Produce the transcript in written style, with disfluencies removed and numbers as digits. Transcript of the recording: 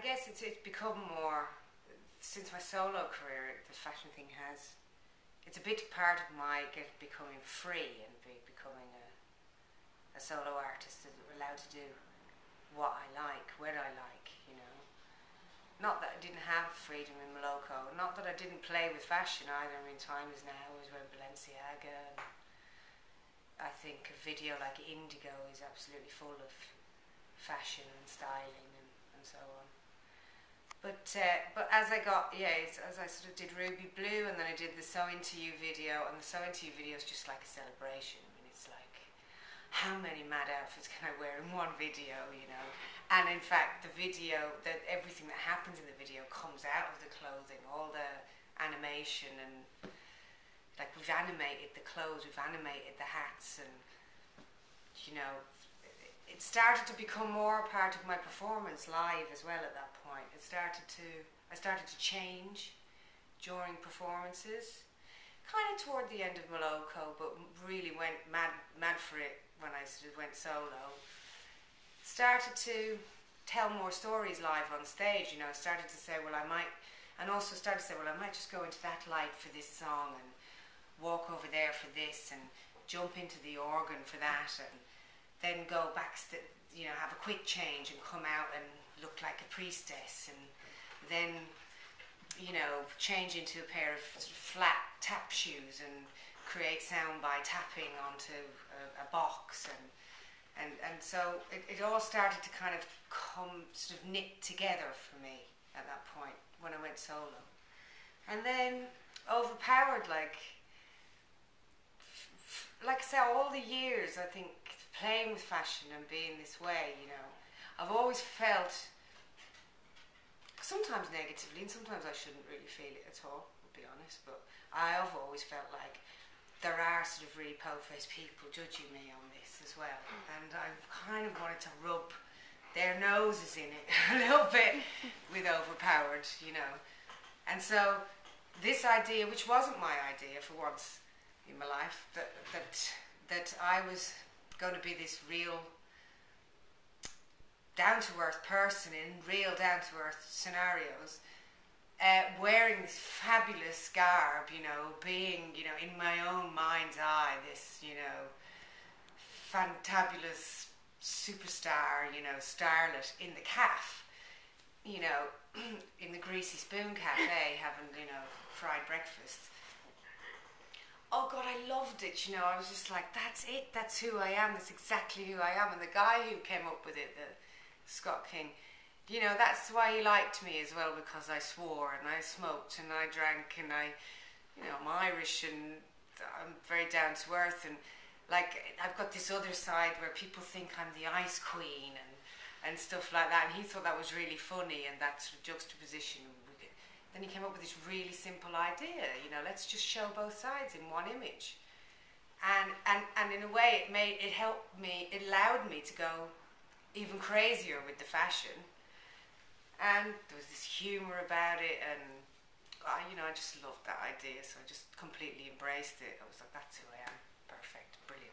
guess it's become more, since my solo career, the fashion thing has, it's a big part of my becoming free and becoming a solo artist, that we're allowed to do what I like, when I like, you know. Not that I didn't have freedom in Moloko, not that I didn't play with fashion either. I mean, Time Is Now was wearing Balenciaga, and I think a video like Indigo is absolutely full of fashion and styling and so on. But as I got, as I sort of did Ruby Blue, and then I did the So Into You video, and the So Into You video is just like a celebration. I mean, it's like, how many mad outfits can I wear in one video, you know? And in fact, the video, that everything that happens in the video comes out of the clothing, all the animation, and like we've animated the clothes, we've animated the hats, and you know, it started to become more a part of my performance live as well at that point. I started to change during performances, kind of toward the end of Moloko, but really went mad for it when I sort of went solo. Started to tell more stories live on stage, you know. Started to say, well, I might just go into that light for this song, and walk over there for this, and jump into the organ for that, and then go back, you know, have a quick change and come out and look like a priestess, and then, you know, change into a pair of sort of flat tap shoes and create sound by tapping onto a box, and so it all started to kind of come sort of knit together for me at that point when I went solo. And then Overpowered, like I say, all the years, I think, playing with fashion and being this way, you know, I've always felt, sometimes negatively, and sometimes I shouldn't really feel it at all, I'll be honest, but I have always felt like there are sort of really po-faced people judging me on this as well, and I kind of wanted to rub their noses in it a little bit with Overpowered, you know. And so this idea, which wasn't my idea for once in my life, that I was going to be this real down-to-earth person in real down-to-earth scenarios, wearing this fabulous garb, you know, being, you know, in my own mind's eye, this, you know, fantabulous superstar, you know, starlet in the calf, you know, in the Greasy Spoon Cafe, having, you know, fried breakfast. Oh God, I loved it, you know. I was just like, that's it, that's who I am, that's exactly who I am. And the guy who came up with it, the Scott King, you know, that's why he liked me as well, because I swore and I smoked and I drank, and I, you know, I'm Irish and I'm very down to earth, and like I've got this other side where people think I'm the ice queen and stuff like that, and he thought that was really funny, and that sort of juxtaposition. Then he came up with this really simple idea, you know, let's just show both sides in one image. And in a way it helped me, it allowed me to go even crazier with the fashion. And there was this humour about it, and you know, I just loved that idea, so I just completely embraced it. I was like, that's who I am, perfect, brilliant.